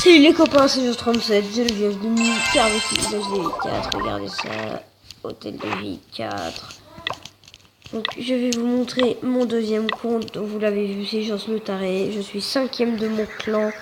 Salut les copains, c'est Just37, j'ai le village de nuit, car aussi village de vie 4, regardez ça, hôtel de vie 4. Donc je vais vous montrer mon deuxième compte, donc vous l'avez vu, c'est Joss le Taré, je suis 5ème de mon clan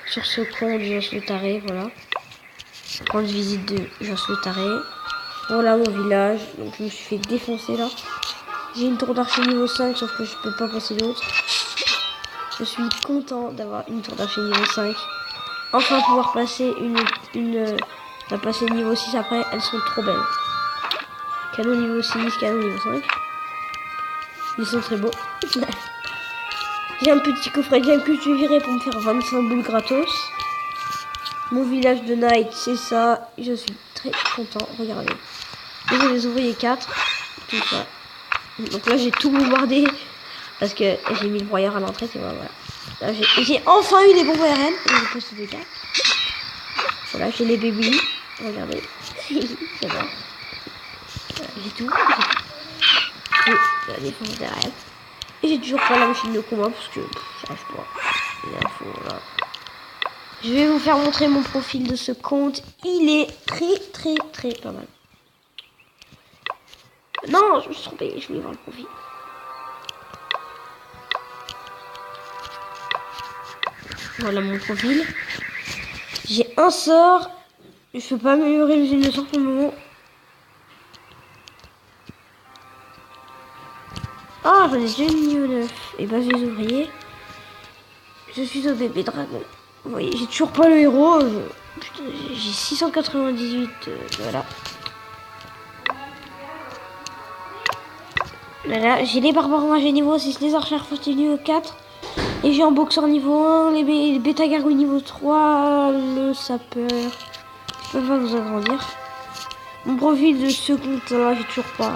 sur ce compte Joss le Taré, voilà. Grande visite de Joss le Taré. Voilà mon village, donc je me suis fait défoncer là. J'ai une tour d'archer niveau 5, sauf que je peux pas passer l'autre. Je suis content d'avoir une tour d'archer niveau 5. Enfin pouvoir passer la passer niveau 6 après, elles sont trop belles. Canon niveau 6, canon niveau 5. Ils sont très beaux. J'ai un petit coffret game que je vais virer pour me faire 25 boules gratos. Mon village de night, c'est ça. Je suis très content. Regardez. J'ai des ouvriers 4. Tout ça. Donc là, j'ai tout bombardé. Parce que j'ai mis le broyeur à l'entrée. Et voilà. Là, j'ai enfin eu des bombes ARN. J'ai posté des cartes. Voilà, j'ai les bébés. Regardez. C'est bon. J'ai tout. J'ai la défense derrière. Et j'ai toujours pas la machine de combat parce que j'arrive pas. Les infos là. Je vais vous faire montrer mon profil de ce compte. Il est très pas mal. Non, je me suis trompé. Je voulais voir le profil. Voilà mon profil. J'ai un sort. Je peux pas améliorer l'usine de sort pour le moment. Ah, j'en ai déjà une niveau 9. Et bah, je les ouvriers. Je suis au bébé dragon. Vous voyez, j'ai toujours pas le héros. Putain, j'ai 698. Voilà. Voilà, j'ai les barbares magiques niveau 6, les archères fortives niveau 4. Et j'ai un boxeur niveau 1, les bêta gargouilles niveau 3, le sapeur. Je peux pas vous agrandir. Mon profil de ce compte là, j'ai toujours pas.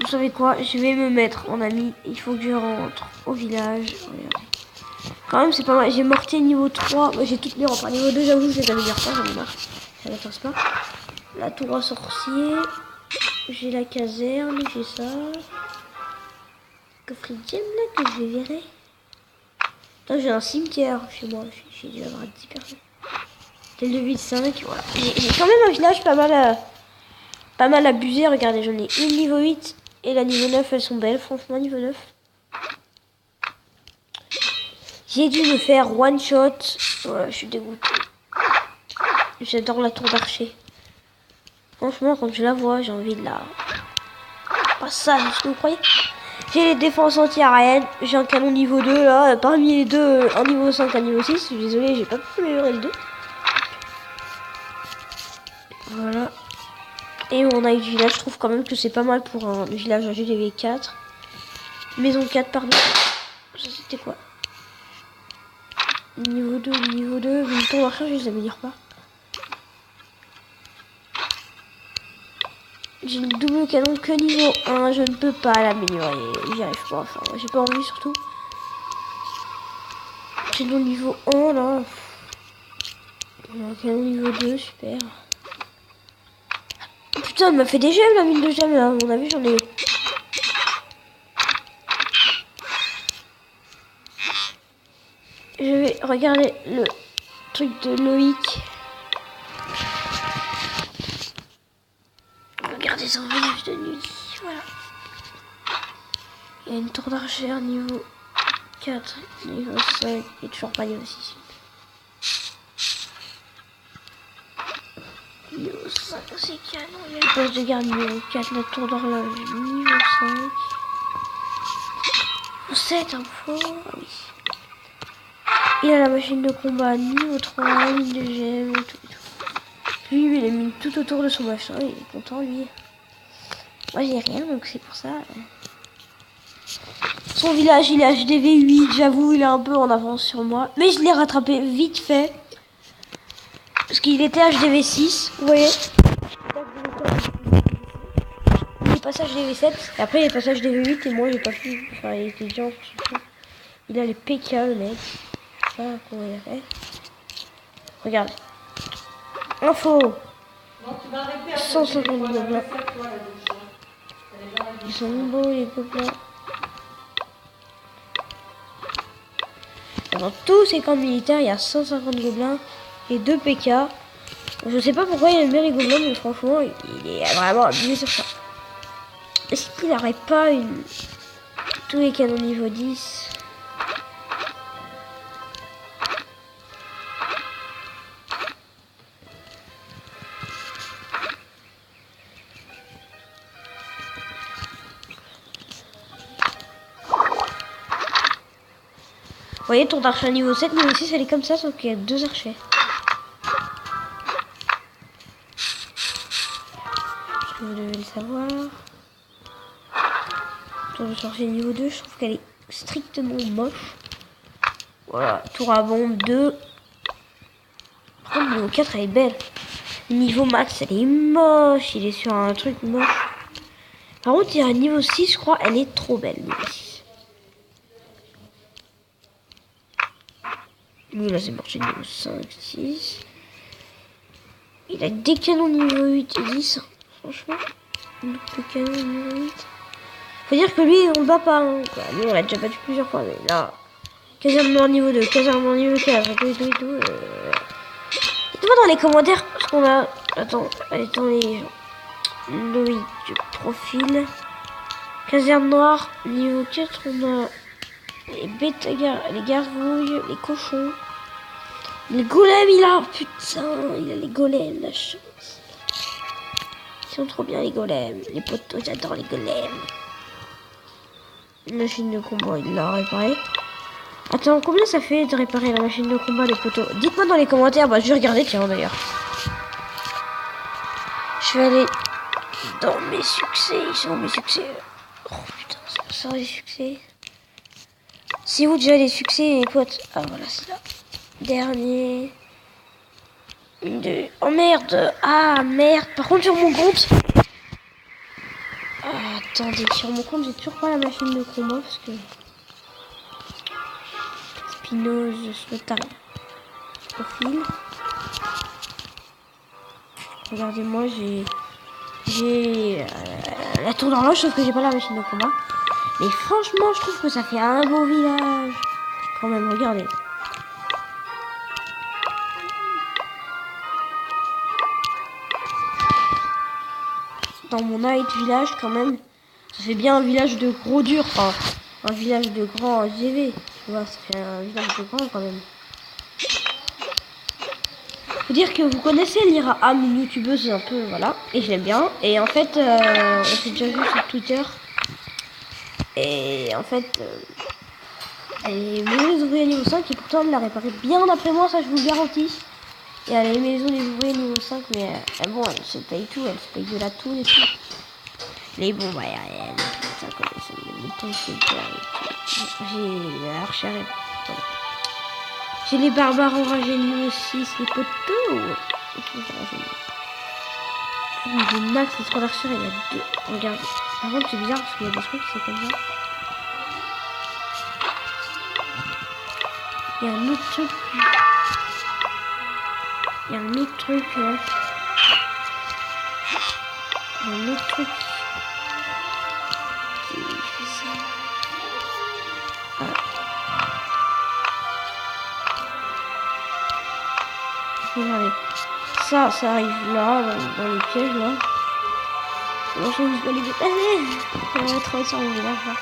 Vous savez quoi? Je vais me mettre en ami. Il faut que je rentre au village. Regardez. Quand même, c'est pas mal. J'ai mortier niveau 3. Moi, j'ai toutes les remparts. Niveau 2, j'avoue, je les améliore pas. J'en ai marre. Ça m'intéresse pas. La tour à sorcier. J'ai la caserne. J'ai ça. Coffret gemme là que je vais virer. Là, j'ai un cimetière chez moi. J'ai dû avoir 10 personnes. Tel de ville 5. Voilà. J'ai quand même un village pas mal abusé. Regardez, j'en ai une niveau 8. Et la niveau 9, elles sont belles, franchement, niveau 9. J'ai dû me faire one shot. Voilà, je suis dégoûtée. J'adore la tour d'archer. Franchement, quand je la vois, j'ai envie de la... Pas ça, est-ce que vous croyez? J'ai les défenses anti-aériennes. J'ai un canon niveau 2, là. Parmi les deux, un niveau 5, un niveau 6. Je suis désolée, j'ai pas pu améliorer le 2. Voilà. Et on a eu du village, je trouve quand même que c'est pas mal pour un village GDV 4. Maison 4, pardon. Ça c'était quoi? Niveau 2, niveau 2. Mais le tour d'archer, je les améliore pas. J'ai le double canon que niveau 1. Je ne peux pas l'améliorer. J'y arrive pas. Enfin, j'ai pas envie surtout. J'ai le niveau 1 là. Un canon niveau 2, super. Putain, elle m'a fait des gemmes la mine de gemmes là. À mon avis, j'en ai. Je vais regarder le truc de Loïc. Regardez son village de nuit. Voilà. Il y a une tour d'archère niveau 4, niveau 5 et toujours pas niveau 6. Niveau 5, c'est canon. Il y a le poste de garde niveau 4, la tour d'horloge niveau 5. Niveau 7, info. Ah oui. Il a la machine de combat niveau 3, mine de gemmes et tout. Lui, il a mis tout autour de son machin. Il est content, lui. Moi, j'ai rien, donc c'est pour ça. Son village, il est HDV 8. J'avoue, il est un peu en avance sur moi. Mais je l'ai rattrapé vite fait. Parce qu'il était HDV 6. Vous voyez? Il est passé HDV 7. Et après, il est passé HDV 8. Et moi, j'ai pas pu. Enfin, il était déjà en construction. Il a les PK, le mec. Ça, comment il a fait? Regarde. Info. 150 gobelins. Ils sont beaux les gobelins. dans tous ces camps militaires, il y a 150 gobelins et 2 PK. Je sais pas pourquoi il aime bien les gobelins, mais franchement, il est vraiment abusé sur ça. Est-ce qu'il n'aurait pas tous les canons niveau 10? Vous voyez, tour d'archer niveau 7, niveau 6, elle est comme ça, sauf qu'il y a 2 archers. Vous devez le savoir. Tour de sorcier niveau 2, je trouve qu'elle est strictement moche. Voilà, tour à bombe 2. Par contre, niveau 4, elle est belle. Niveau max, elle est moche. Il est sur un truc moche. Par contre, il y a un niveau 6, je crois, elle est trop belle, niveau 6. Lui, là, c'est marché niveau 5, 6. Il a des canons niveau 8 et 10. Franchement, des canons niveau 8. Faut dire que lui, on le bat pas. Hein. Lui, on l'a déjà battu plusieurs fois. Mais là, caserne noire niveau 2, caserne noire niveau 4, et tout. Dites-moi dans les commentaires ce qu'on a. Attends, attendez. Loïc, profil. Caserne noire niveau 4, on a les bêtes, les gargouilles, les cochons. Les golems, il a. Putain, il a les golems, la chance. Ils sont trop bien, les golems. Les poteaux, j'adore les golems. Une machine de combat, il l'a réparée. Attends, combien ça fait de réparer la machine de combat, les poteaux? Dites-moi dans les commentaires. Bah, je vais regarder, tiens, d'ailleurs. Je vais aller dans mes succès. Ils sont mes succès. Oh putain, ça les succès. C'est où déjà les succès, les potes? Ah, voilà, c'est là. Dernier. Oh merde. Ah merde. Par contre, sur mon compte. Ah, attendez, sur mon compte, j'ai toujours pas la machine de combat parce que. Spinose, Slotar. Profil. Regardez-moi, j'ai la tour d'horloge, sauf que j'ai pas la machine de combat. Mais franchement, je trouve que ça fait un beau village. Quand même, regardez. Dans mon night village, quand même, ça fait bien un village de gros dur. Enfin, un village de grand GV. Tu vois, ça fait un village de grand quand même. Faut dire que vous connaissez Lyra Am, une youtubeuse un peu, voilà. Et je l'aime bien. Et en fait, on s'est déjà vu sur Twitter. Et en fait, elle est maison des ouvriers niveau 5 et pourtant elle l'a réparé bien d'après moi, ça je vous le garantis. Et elle est maison des ouvriers niveau 5, mais bon, elle se paye tout, elle se paye de la tour et tout. Les bombes aériennes, ça connaît, les pompiers, j'ai l'archère. Voilà. J'ai les barbares enragés niveau 6, les poteaux. J'ai max les 3 archères, il y a 2. Regarde. Par contre, c'est bizarre parce qu'il y a des trucs, c'est comme ça. Il y a un autre truc. Il y a un autre truc là. Il y a un autre truc. Qui fait ça. Ah. Regardez. Ça arrive là, dans les pièges là. Bon, je vais les déplacer. J'aimerais trop être sur mon village là.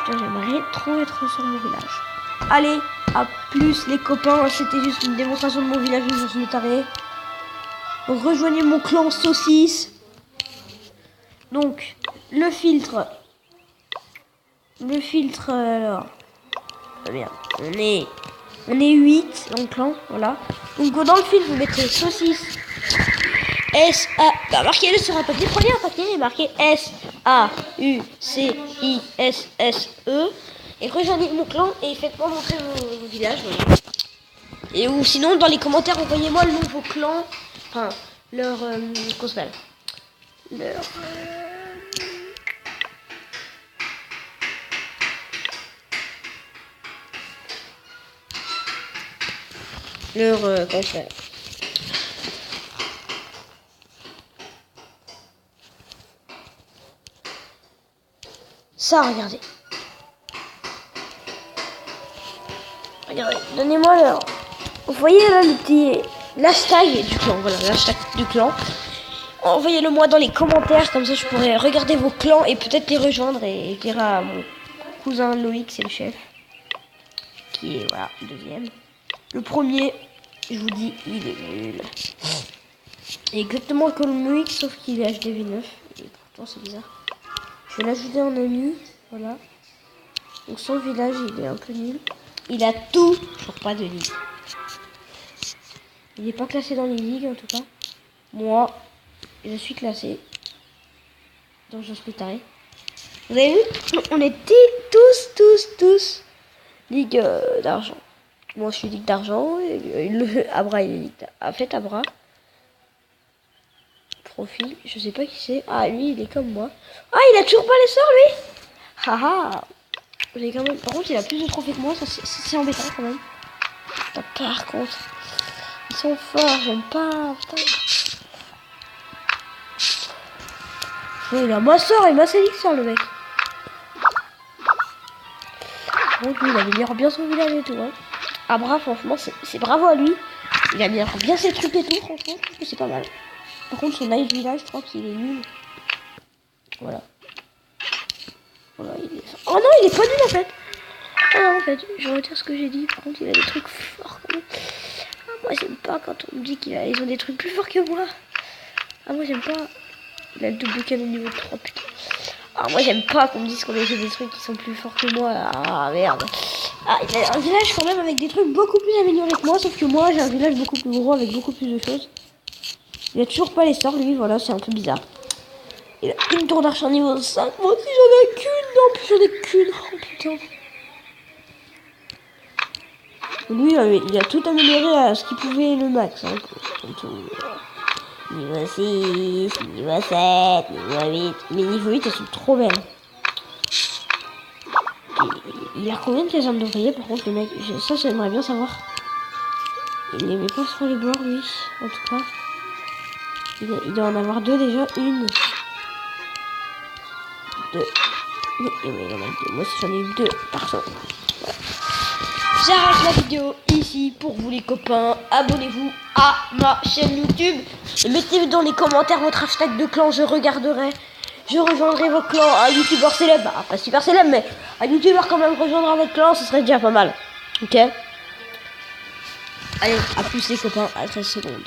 Putain, j'aimerais trop être sur mon village. Allez, à plus les copains. C'était juste une démonstration de mon village où je me taré. Rejoignez mon clan saucisse. Donc, le filtre. Alors. Ah merde. On est 8 dans le clan, voilà. Donc dans le filtre, vous mettrez saucisse. S-A. Bah, marquez-le sur un papier. Prenez un papier et marquez S-A-U-C-I-S-S-E. Et rejoignez mon clan et faites-moi montrer vos villages. Voilà. Et ou sinon, dans les commentaires, envoyez-moi le nom de vos clans. Enfin, leur. Comment ça s'appelle? Leur. Comment ça s'appelle? Ça, regardez. Regardez, donnez-moi leur. Vous voyez là le petit. L'hashtag du clan, voilà, l'hashtag du clan. Envoyez-le moi dans les commentaires, comme ça je pourrais regarder vos clans et peut-être les rejoindre et dire à mon cousin Loïc, c'est le chef. Qui est, voilà, deuxième. Le premier, je vous dis, il est nul. Exactement comme Loïc, sauf qu'il est HDV9. Et pourtant c'est bizarre. Je vais l'ajouter en ami, voilà. Donc son village, il est un peu nul. Il a tout, pour pas de ligue. Il n'est pas classé dans les ligues en tout cas. Moi, je suis classé. Donc je suis taré. Vous avez vu? On était tous ligue d'argent. Moi je suis ligue d'argent. Abra il est ligue d'argent. En fait Abra. Profil, je sais pas qui c'est. Ah lui il est comme moi. Ah il a toujours pas les sorts lui. Haha. J'ai quand même. Par contre il a plus de trophées que moi, ça c'est embêtant quand même. Putain, par contre. Ils sont forts, j'aime pas. Putain. Ouais, il a ma sort et ma sélection le mec. Donc lui il améliore bien son village et tout hein. Abra franchement c'est bravo à lui. Il améliore bien ses trucs et tout, franchement je trouve que c'est pas mal. Par contre son nice village je crois qu'il est nul. Voilà. Voilà il est... Oh non il est pas nul en fait. Ah non en fait je retire ce que j'ai dit. Par contre il a des trucs forts quand même. Ah, moi j'aime pas quand on me dit qu'ils ont des trucs plus forts que moi. Ah moi j'aime pas. Il a le double canon niveau 3 putain. Ah moi j'aime pas qu'on me dise qu'on a fait des trucs qui sont plus forts que moi. Ah merde. Ah il a un village quand même avec des trucs beaucoup plus améliorés que moi. Sauf que moi j'ai un village beaucoup plus gros avec beaucoup plus de choses. Il a toujours pas les sorts lui, voilà c'est un peu bizarre. Il a une tour d'arche en niveau 5. Moi aussi j'en ai qu'une. Non plus j'en ai qu'une. Oh putain. Lui il a tout amélioré à ce qu'il pouvait le max. Hein, Niveau 6, niveau 7, niveau 8. Mais niveau 8 elles sont trop belles. Il a combien de casernes d'ouvriers par contre le mec? Ça j'aimerais bien savoir. Il les met pas sur les bords lui, en tout cas. Il doit en avoir deux déjà. Une. Deux. Mais il en a deux. Moi aussi j'en ai eu deux par contre. Voilà. J'arrête la vidéo ici pour vous les copains. Abonnez-vous à ma chaîne YouTube. Et mettez dans les commentaires votre hashtag de clan, je regarderai. Je rejoindrai vos clans. Un youtubeur célèbre, bah, pas super célèbre, mais un youtubeur quand même rejoindra votre clan, ce serait déjà pas mal. Ok. Allez, à plus les copains, à 13 secondes.